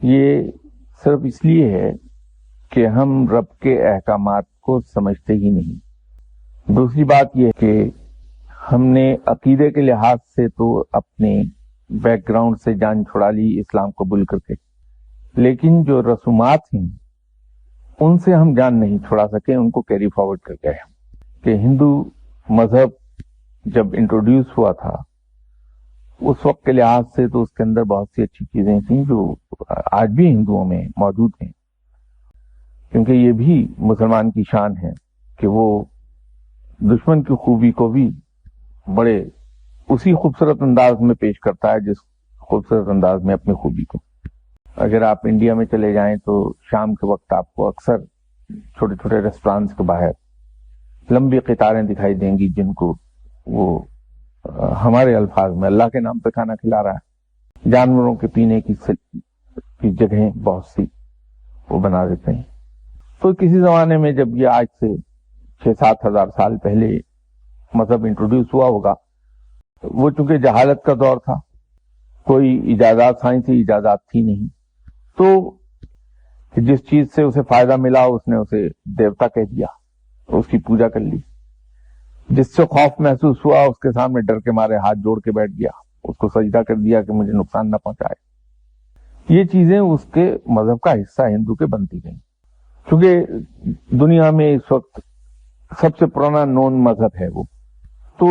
یہ صرف اس لیے ہے کہ ہم رب کے احکامات کو سمجھتے ہی نہیں۔ دوسری بات یہ ہے کہ ہم نے عقیدے کے لحاظ سے تو اپنے بیک گراؤنڈ سے جان چھڑا لی اسلام قبول کر کے، لیکن جو رسومات ہیں ان سے ہم جان نہیں چھڑا سکے، ان کو کیری فارورڈ کر گئے کہ ہندو مذہب جب انٹروڈیوس ہوا تھا اس وقت کے لحاظ سے تو اس کے اندر بہت سی اچھی چیزیں تھیں جو آج بھی ہندوؤں میں موجود ہیں، کیونکہ یہ بھی مسلمان کی شان ہے کہ وہ دشمن کی خوبی کو بھی بڑے اسی خوبصورت انداز میں پیش کرتا ہے جس خوبصورت انداز میں اپنی خوبی کو۔ اگر آپ انڈیا میں چلے جائیں تو شام کے وقت آپ کو اکثر چھوٹے چھوٹے ریسٹورانٹس کے باہر لمبی قطاریں دکھائی دیں گی جن کو وہ ہمارے الفاظ میں اللہ کے نام پہ کھانا کھلا رہا ہے۔ جانوروں کے پینے کی جگہیں بہت سی وہ بنا دیتے ہیں۔ تو کسی زمانے میں جب یہ آج سے 6-7 ہزار سال پہلے مذہب انٹروڈیوس ہوا ہوگا، وہ چونکہ جہالت کا دور تھا، کوئی اجازات، سائنسی اجازات تھی نہیں، تو جس چیز سے اسے فائدہ ملا اس نے اسے دیوتا کہہ دیا، اس کی پوجا کر لی۔ جس سے خوف محسوس ہوا اس کے سامنے ڈر کے مارے ہاتھ جوڑ کے بیٹھ گیا، اس کو سجدہ کر دیا کہ مجھے نقصان نہ پہنچائے۔ یہ چیزیں اس کے مذہب کا حصہ ہندو کے بنتی گئیں، کیونکہ دنیا میں اس وقت سب سے پرانا نون مذہب ہے وہ۔ تو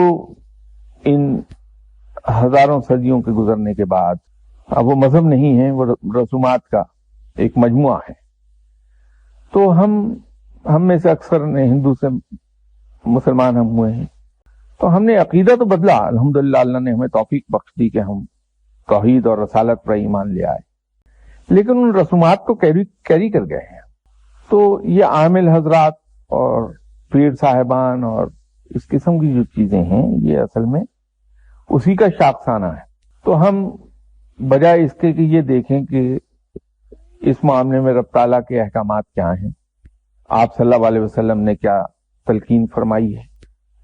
ان ہزاروں صدیوں کے گزرنے کے بعد اب وہ مذہب نہیں ہے، وہ رسومات کا ایک مجموعہ ہے۔ تو ہم میں سے اکثر نے ہندو سے مسلمان ہم ہوئے ہیں، تو ہم نے عقیدہ تو بدلا، الحمدللہ اللہ نے ہمیں توفیق بخش دی کہ ہم توحید اور رسالت پر ایمان لے آئے، لیکن ان رسومات کو کیری کر گئے ہیں۔ تو یہ عامل حضرات اور پیر صاحبان اور اس قسم کی جو چیزیں ہیں یہ اصل میں اسی کا شاخسانہ ہے۔ تو ہم بجائے اس کے کہ یہ دیکھیں کہ اس معاملے میں رب تعالیٰ کے احکامات کیا ہیں، آپ صلی اللہ علیہ وسلم نے کیا تلقین فرمائی ہے،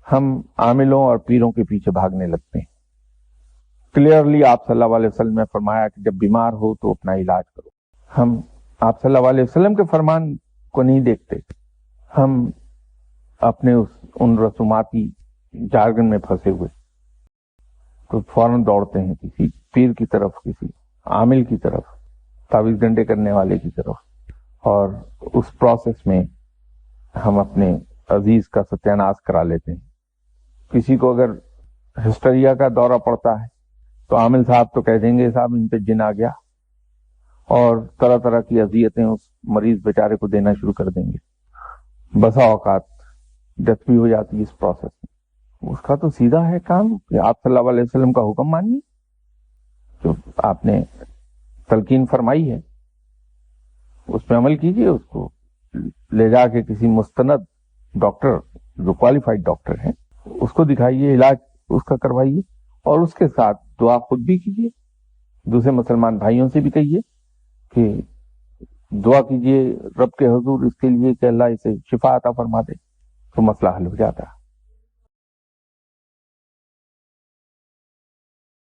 ہم عاملوں اور پیروں کے پیچھے بھاگنے لگتے ہیں۔ کلیئرلی آپ صلی اللہ علیہ وسلم نے فرمایا کہ جب بیمار ہو تو اپنا علاج کرو۔ ہم آپ صلی اللہ علیہ وسلم کے فرمان کو نہیں دیکھتے، ہم اپنے ان رسوماتی جارگن میں پھنسے ہوئے تو فوراً دوڑتے ہیں کسی پیر کی طرف، کسی عامل کی طرف، تعویذ گنڈے کرنے والے کی طرف، اور اس پروسیس میں ہم اپنے عزیز کا ستیہ ناش کرا لیتے ہیں۔ کسی کو اگر ہسٹریا کا دورہ پڑتا ہے تو عامل صاحب تو کہہ دیں گے صاحب ان پہ جن آ گیا، اور طرح طرح کی اذیتیں اس مریض بیچارے کو دینا شروع کر دیں گے۔ بسا اوقات ڈیتھ بھی ہو جاتی ہے اس پروسیس میں۔ اس کا تو سیدھا ہے کام کہ آپ صلی اللہ علیہ وسلم کا حکم مانیے، جو آپ نے تلقین فرمائی ہے اس پہ عمل کیجیے، اس کو لے جا کے کسی مستند ڈاکٹر جو کوالیفائڈ ڈاکٹر ہیں اس کو دکھائیے، علاج اس کا کروائیے، اور اس کے ساتھ دعا خود بھی کیجیے، دوسرے مسلمان بھائیوں سے بھی کہیے کہ دعا کیجیے رب کے حضور اس کے لیے کہ اللہ اسے شفا عطا فرما دے، تو مسئلہ حل ہو جاتا ہے۔